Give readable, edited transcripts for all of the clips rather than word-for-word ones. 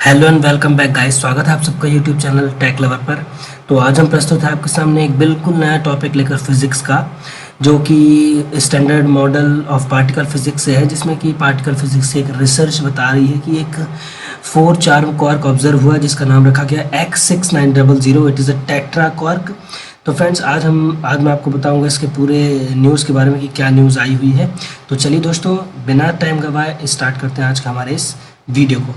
Hello and welcome back guys. स्वागत है आप सबका यूट्यूब चैनल टेक लवर पर। तो आज हम प्रस्तुत है आपके सामने एक बिल्कुल नया टॉपिक लेकर फिजिक्स का, जो कि standard model of particle physics से है, जिसमें कि पार्टिकल फिजिक्स से एक रिसर्च बता रही है कि एक 4 चार्म क्वार्क ऑब्जर्व हुआ जिसका नाम रखा गया X6900। It is a tetra quark. तो फ्रेंड्स आज मैं आपको बताऊंगा इसके पूरे न्यूज़ के बारे में कि क्या न्यूज़ आई हुई है। तो चलिए दोस्तों, बिना टाइम गवाए स्टार्ट करते हैं आज का हमारे इस वीडियो को।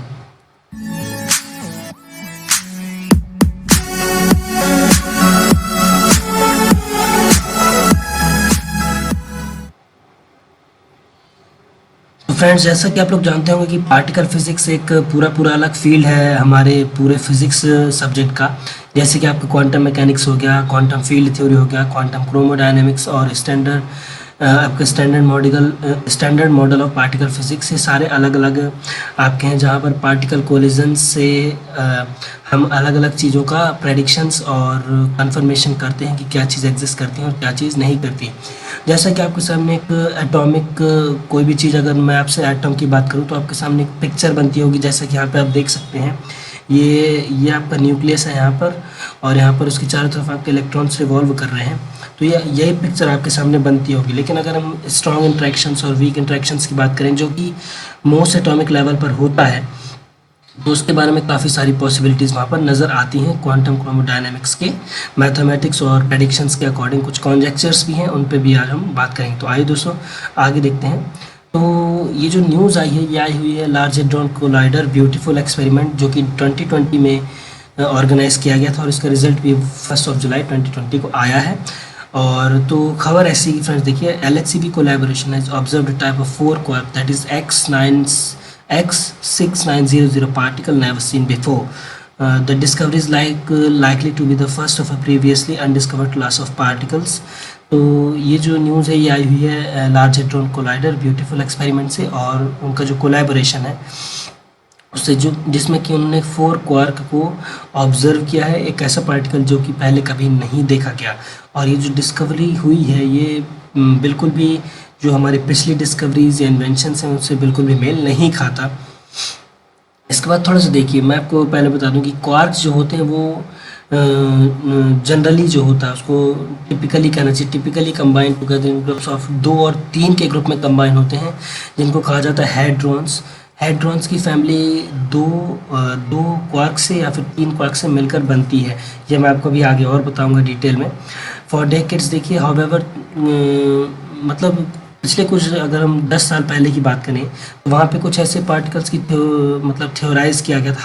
तो फ्रेंड्स, जैसा कि आप लोग जानते होंगे कि पार्टिकल फिजिक्स एक पूरा अलग फील्ड है हमारे पूरे फिजिक्स सब्जेक्ट का। जैसे कि आपका क्वांटम मैकेनिक्स हो गया, क्वांटम फील्ड थ्योरी हो गया, क्वांटम क्रोमोडायनेमिक्स और आपका standard model of particle physics. ये सारे अलग अलग आपके हैं, जहाँ पर पार्टिकल कोलिजन से हम अलग अलग चीज़ों का प्रेडिक्शंस और कंफर्मेशन करते हैं कि क्या चीज़ एग्जिस्ट करती है और क्या चीज़ नहीं करती। जैसा कि आपके सामने एक एटॉमिक कोई भी चीज़, अगर मैं आपसे एटम की बात करूं तो आपके सामने एक पिक्चर बनती होगी, जैसा कि यहाँ पे आप देख सकते हैं। ये आपका न्यूक्लियस है यहाँ पर, और यहाँ पर उसके चारों तरफ आपके इलेक्ट्रॉन्स रिवॉल्व कर रहे हैं। तो यही पिक्चर आपके सामने बनती होगी। लेकिन अगर हम स्ट्रॉन्ग इंट्रैक्शंस और वीक इंट्रैक्शंस की बात करें, जो कि मोस्ट एटॉमिक लेवल पर होता है, तो उसके बारे में काफ़ी सारी पॉसिबिलिटीज़ वहाँ पर नज़र आती हैं। क्वांटम क्रोमोडायनेमिक्स के मैथमेटिक्स और प्रेडिक्शंस के अकॉर्डिंग कुछ कॉन्जेक्चर्स भी हैं, उन पे भी आज हम बात करेंगे। तो आइए दोस्तों आगे देखते हैं। तो ये जो न्यूज़ आई है, ये आई हुई है large hadron collider beautiful experiment, जो कि 2020 में ऑर्गेनाइज किया गया था, और इसका रिजल्ट भी 1 जुलाई 2020 को आया है। और तो खबर ऐसी की फ्रेंड्स देखिए, LHCb collaboration has observed type of 4 quark that is X6900 particle never seen before. The discovery is likely to be the first of a previously undiscovered class of particles. तो ये जो न्यूज़ है ये आई हुई है large hadron collider beautiful experiment से, और उनका जो कोलैबोरेशन है उससे, जिसमें कि उन्होंने 4 क्वार्क को ऑब्जर्व किया है, एक ऐसा पार्टिकल जो कि पहले कभी नहीं देखा गया। और ये जो डिस्कवरी हुई है ये बिल्कुल भी जो हमारी पिछली डिस्कवरीज या इन्वेंशंस हैं उनसे बिल्कुल भी मेल नहीं खाता। इसके बाद थोड़ा सा देखिए, मैं आपको पहले बता दूं कि क्वार्क्स जो होते हैं वो जनरली जो होता है उसको टिपिकली कहना चाहिए, typically combine together in groups of 2 और 3 के ग्रुप में कंबाइन होते हैं, जिनको कहा जाता है हेड्रॉन्स। हेड्रॉन्स की फैमिली दो क्वार्क से या फिर 3 क्वार्क से मिलकर बनती है। ये मैं आपको भी आगे और बताऊंगा डिटेल में। फॉर डेकेड्स देखिए, हाउएवर मतलब पिछले कुछ, अगर हम 10 साल पहले की बात करें तो वहाँ पे कुछ ऐसे पार्टिकल्स की थ्योराइज किया गया था,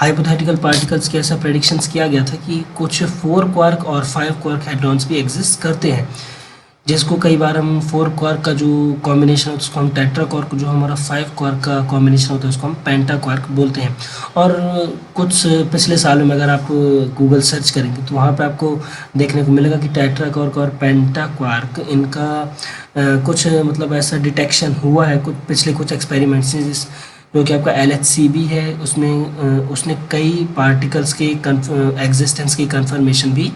हाइपोथेटिकल पार्टिकल्स के ऐसा प्रेडिक्शंस किया गया था कि कुछ 4 क्वार्क और 5 क्वार्क हेड्रॉन्स भी एग्जिस्ट करते हैं, जिसको कई बार हम 4 क्वार्क का जो कॉम्बिनेशन होता है उसको हम टेट्रा क्वार्क, जो हमारा 5 क्वार्क का कॉम्बिनेशन होता है उसको हम पेंटा क्वार्क बोलते हैं। और कुछ पिछले सालों में अगर आप गूगल सर्च करेंगे तो वहाँ पे आपको देखने को मिलेगा कि टेट्रा क्वार्क और पेंटा क्वार्क, इनका कुछ मतलब ऐसा डिटेक्शन हुआ है कुछ पिछले कुछ एक्सपेरिमेंट्स से, जो कि आपका LHCb है, उसने कई पार्टिकल्स के एग्जिस्टेंस की कंफर्मेशन भी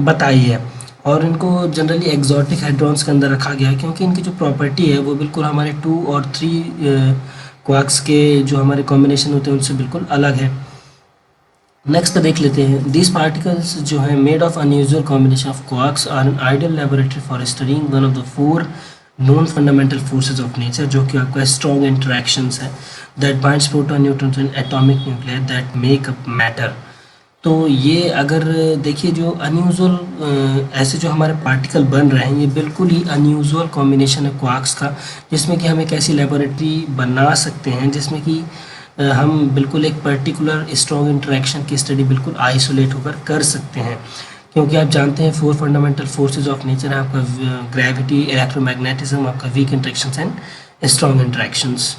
बताई है। और इनको जनरली एक्जॉटिक हेड्रॉन्स के अंदर रखा गया है, क्योंकि इनकी जो प्रॉपर्टी है वो बिल्कुल हमारे 2 और 3 क्वार्क्स के जो हमारे कॉम्बिनेशन होते हैं उनसे बिल्कुल अलग है। नेक्स्ट देख लेते हैं। दीज पार्टिकल्स जो है made of unusual combination of quarks are an ideal laboratory for studying one of the 4 non fundamental forces of nature, जो कि आपका स्ट्रॉन्ग इंटरेक्शंस है that binds proton neutrons and atomic nuclear that make up matter. तो ये अगर देखिए, जो unusual ऐसे जो हमारे पार्टिकल बन रहे हैं, ये बिल्कुल ही अनयूजुअल कॉम्बिनेशन है क्वार्क्स का, जिसमें कि हम एक ऐसी लेबोरेटरी बना सकते हैं जिसमें कि हम बिल्कुल एक पर्टिकुलर स्ट्रॉन्ग इंटरेक्शन की स्टडी बिल्कुल आइसोलेट होकर कर सकते हैं। क्योंकि आप जानते हैं 4 फंडामेंटल फोर्सेज ऑफ नेचर है आपका ग्रेविटी, इलेक्ट्रोमैग्नेटिज्म, आपका weak interactions and strong interactions.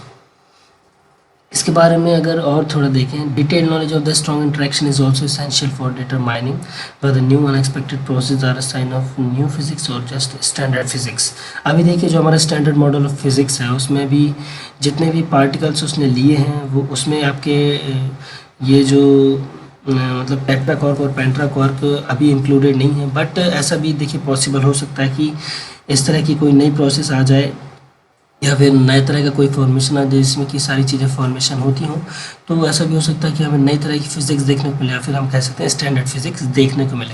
इसके बारे में अगर और थोड़ा देखें, detail knowledge of the strong interaction is also essential for determining whether new unexpected process are a sign of new physics और जस्ट स्टैंडर्ड फिजिक्स। अभी देखिए, जो हमारा स्टैंडर्ड मॉडल ऑफ फिजिक्स है उसमें भी जितने भी पार्टिकल्स उसने लिए हैं वो उसमें आपके ये जो मतलब टेट्रा क्वार्क और पेंटा क्वार्क अभी इंक्लूडेड नहीं है। बट ऐसा भी देखिए पॉसिबल हो सकता है कि इस तरह की कोई नई प्रोसेस आ जाए या फिर नए तरह का कोई फॉर्मेशन आ जाए जिसमें कि सारी चीज़ें फॉर्मेशन होती हों, तो ऐसा भी हो सकता है कि हमें नई तरह की फिज़िक्स देखने को मिले, या फिर हम कह सकते हैं स्टैंडर्ड फिज़िक्स देखने को मिले।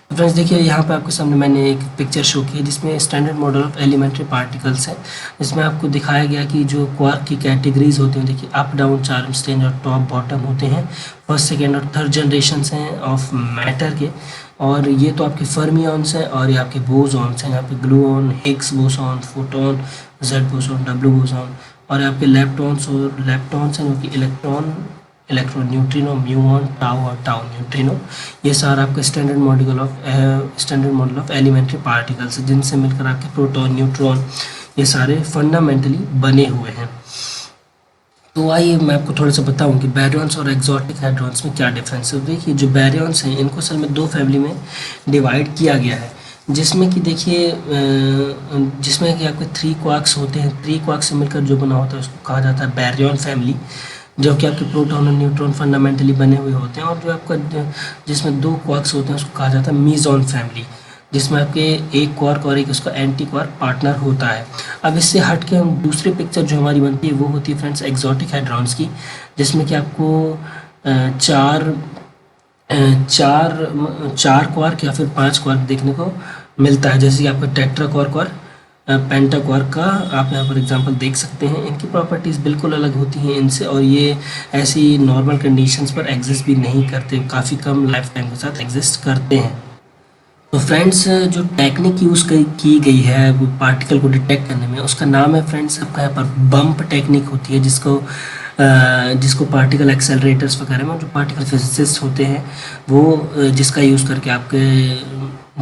तो फ्रेंड्स देखिए, यहाँ पे आपके सामने मैंने एक पिक्चर शो की है जिसमें standard model of elementary particles है, जिसमें आपको दिखाया गया कि जो क्वार्क की कैटेगरीज होती हैं, देखिए अप डाउन चार्म स्ट्रेंज और टॉप बॉटम होते हैं, फर्स्ट सेकेंड और थर्ड जनरेशन हैं ऑफ मैटर के। और ये तो आपके फर्मियंस हैं और ये आपके बोसॉन्स हैं, यहाँ पे gluon, Higgs boson, photon, Z boson, W boson, और आपके लेप्टॉन्स हैं जो कि इलेक्ट्रॉन, न्यूट्रिनो, म्यूऑन, टाउ और टाउ न्यूट्रिनो। ये सारा आपका standard model of elementary particles जिनसे मिलकर आपके प्रोटॉन, न्यूट्रॉन, ये सारे फंडामेंटली बने हुए हैं। तो आइए मैं आपको थोड़ा सा बताऊं कि बैरियंस और एक्सोटिक हाइड्रॉन्स में क्या डिफरेंस है। देखिए, जो बैरियंस हैं इनको असल में दो फैमिली में डिवाइड किया गया है, जिसमें कि देखिए जिसमें कि आपके 3 क्वार्क्स होते हैं। 3 क्वार्क से मिलकर जो बना होता है उसको कहा जाता है बैरियन फैमिली, जो कि आपके प्रोटॉन और न्यूट्रॉन फंडामेंटली बने हुए होते हैं। और जो आपका जिसमें 2 क्वार्क्स होते हैं उसको कहा जाता है मीजॉन फैमिली, जिसमें आपके एक क्वार्क और एक उसका एंटी क्वार्क पार्टनर होता है। अब इससे हट के हम दूसरी पिक्चर जो हमारी बनती है वो होती है फ्रेंड्स एक्सोटिक हाइड्रॉन्स की, जिसमें कि आपको चार क्वार्क या फिर 5 क्वार्क देखने को मिलता है, जैसे कि आपका टेट्रा क्वार्क और पेंटा क्वार्क का आप यहाँ पर एग्जांपल देख सकते हैं। इनकी प्रॉपर्टीज़ बिल्कुल अलग होती हैं इनसे, और ये ऐसी नॉर्मल कंडीशंस पर एग्जिस्ट भी नहीं करते, काफ़ी कम लाइफ टाइम के साथ एग्जिस्ट करते हैं। तो फ्रेंड्स, जो टेक्निक यूज़ की गई है वो पार्टिकल को डिटेक्ट करने में, उसका नाम है फ्रेंड्स आपका यहाँ पर बम्प टेक्निक होती है, जिसको पार्टिकल एक्सेलरेटर्स वगैरह में जो पार्टिकल फिजिसिस्ट होते हैं वो जिसका यूज़ करके आपके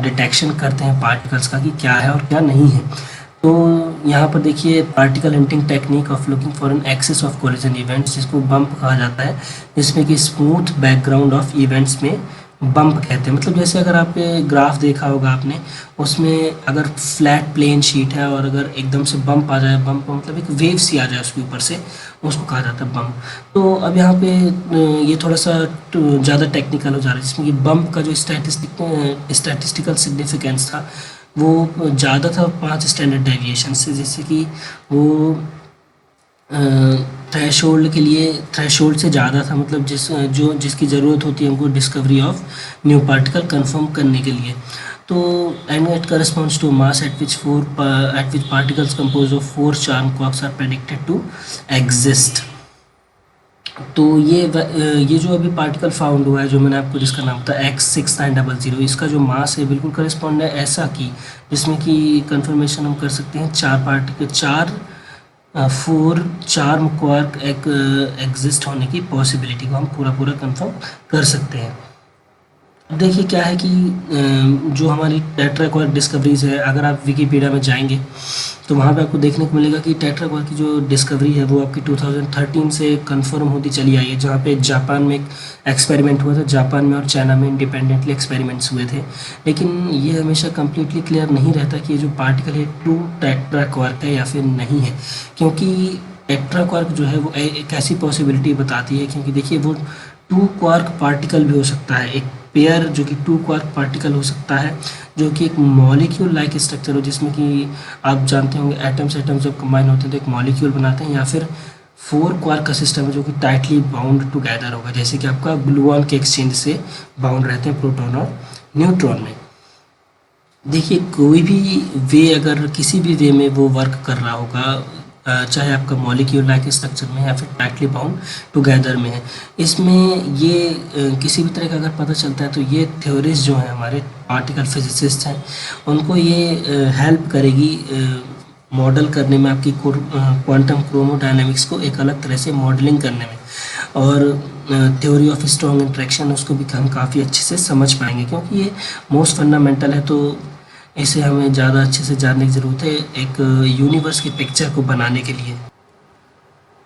डिटेक्शन करते हैं पार्टिकल्स का कि क्या है और क्या नहीं है। तो यहाँ पर देखिए, particle hunting technique of looking for an excess of collision events, जिसको बम्प कहा जाता है, जिसमें कि स्मूथ बैकग्राउंड ऑफ इवेंट्स में बम्प कहते हैं। मतलब जैसे अगर आप ग्राफ देखा होगा आपने, उसमें अगर फ्लैट प्लेन शीट है और अगर एकदम से बम्प आ जाए, बम्प मतलब एक वेव सी आ जाए उसके ऊपर से, उसको कहा जाता है बम्प। तो अब यहाँ पे ये थोड़ा सा ज़्यादा टेक्निकल हो जा रहा है, जिसमें कि बम्प का जो स्टैटिस्टिकल सिग्निफिकेंस था वो ज़्यादा था 5 स्टैंडर्ड डेविएशन से, जैसे कि वो थ्रेशोल्ड से ज़्यादा था, मतलब जिसकी ज़रूरत होती है हमको discovery of new particle confirm करने के लिए। तो and it corresponds to mass at which particles compose of 4 charm quarks are predicted to exist. तो ये जो अभी पार्टिकल फाउंड हुआ है, जो मैंने आपको जिसका नाम था X6900, इसका जो मास है बिल्कुल करस्पॉन्ड है ऐसा कि जिसमें कि कंफर्मेशन हम कर सकते हैं 4 चार्म क्वार्क एग्जिस्ट होने की पॉसिबिलिटी को हम पूरा कंफर्म कर सकते हैं। अब देखिए क्या है कि जो हमारी टेट्रा क्वार्क डिस्कवरीज है, अगर आप विकीपीडिया में जाएंगे तो वहाँ पे आपको देखने को मिलेगा कि टेट्रा क्वार्क की जो डिस्कवरी है वो आपकी 2013 से कंफर्म होती चली आई है, जहाँ पे जापान में एक एक्सपेरिमेंट हुआ था। जापान में और चाइना में इंडिपेंडेंटली एक्सपेरिमेंट्स हुए थे, लेकिन ये हमेशा कम्प्लीटली क्लियर नहीं रहता कि ये जो पार्टिकल है ट्रू टेट्रा क्वार्क है या फिर नहीं है, क्योंकि टेट्रा क्वार्क जो है वो एक ऐसी पॉसिबिलिटी बताती है, क्योंकि देखिए वो 2 क्वार्क पार्टिकल भी हो सकता है, एक पेयर जो कि 2 क्वार्क पार्टिकल हो सकता है, जो कि एक मॉलिक्यूल लाइक स्ट्रक्चर हो, जिसमें कि आप जानते होंगे एटम्स जब कंबाइन होते हैं तो एक मॉलिक्यूल बनाते हैं, या फिर 4 क्वार्क का सिस्टम है जो कि टाइटली बाउंड टुगेदर होगा, जैसे कि आपका ग्लूऑन के एक्सचेंज से बाउंड रहते हैं प्रोटॉन और न्यूट्रॉन में। देखिए, कोई भी वे अगर किसी भी वे में वो वर्क कर रहा होगा, चाहे आपका मॉलिक्यूल लाइक स्ट्रक्चर में या फिर टाइटली बाउंड टुगेदर में है, इसमें ये किसी भी तरह का अगर पता चलता है तो ये थ्योरीज जो हैं हमारे पार्टिकल फिजिसिस्ट हैं उनको ये हेल्प करेगी मॉडल करने में, आपकी क्वांटम क्रोमोडायनेमिक्स को एक अलग तरह से मॉडलिंग करने में, और थ्योरी ऑफ स्ट्रॉन्ग इंटरेक्शन उसको भी हम काफ़ी अच्छे से समझ पाएंगे, क्योंकि ये मोस्ट फंडामेंटल है। तो इसे हमें ज़्यादा अच्छे से जानने की ज़रूरत है एक यूनिवर्स की पिक्चर को बनाने के लिए।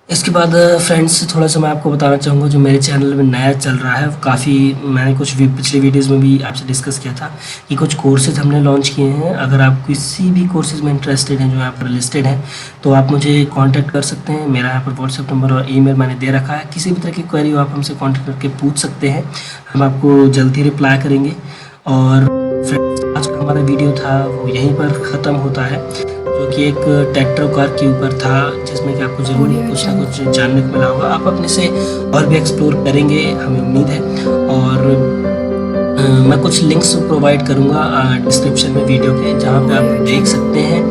इसके बाद फ्रेंड्स, थोड़ा सा मैं आपको बताना चाहूँगा जो मेरे चैनल में नया चल रहा है, काफ़ी मैंने कुछ पिछले वीडियोज़ में भी आपसे डिस्कस किया था कि कुछ कोर्सेज हमने लॉन्च किए हैं। अगर आप किसी भी कोर्सेज में इंटरेस्टेड हैं जो यहाँ पर लिस्टेड हैं तो आप मुझे कांटेक्ट कर सकते हैं। मेरा यहाँ पर व्हाट्सएप नंबर और ईमेल मैंने दे रखा है, किसी भी तरह की क्वेरी हो आप हमसे कॉन्टेक्ट करके पूछ सकते हैं, हम आपको जल्दी रिप्लाई करेंगे। और फ्रेंड्स, आज का हमारा वीडियो था वो यहीं पर ख़त्म होता है। जो कि एक ट्रैक्टर कार के ऊपर था, जिसमें कि आपको ज़रूर कुछ ना कुछ जानने को मिला होगा। आप अपने से और भी एक्सप्लोर करेंगे, हमें उम्मीद है। और मैं कुछ लिंक्स प्रोवाइड करूँगा डिस्क्रिप्शन में वीडियो के, जहाँ पे आप देख सकते हैं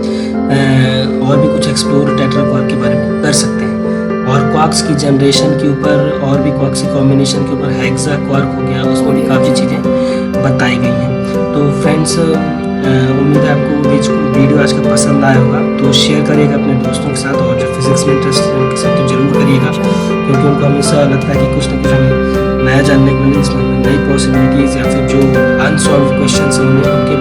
और भी कुछ एक्सप्लोर ट्रैक्टर कार के बारे में कर सकते हैं। और क्वार्क्स की जनरेशन के ऊपर और भी क्वार्क्स की कॉम्बिनेशन के ऊपर हेक्सा क्वार्क हो गया, उसमें भी काफ़ी चीज़ें बताई गई हैं। तो फ्रेंड्स, उम्मीद है आपको वीडियो आज का पसंद आया होगा, तो शेयर करिएगा अपने दोस्तों के साथ, और जो फिज़िक्स में इंटरेस्ट है उनके साथ तो ज़रूर करिएगा, क्योंकि उनको हमेशा लगता है कि कुछ ना कुछ हमें नया जानने को मिले, इसमें नई पॉसिबिलिटीज़ या फिर जो अनसॉल्व क्वेश्चन हैं उनके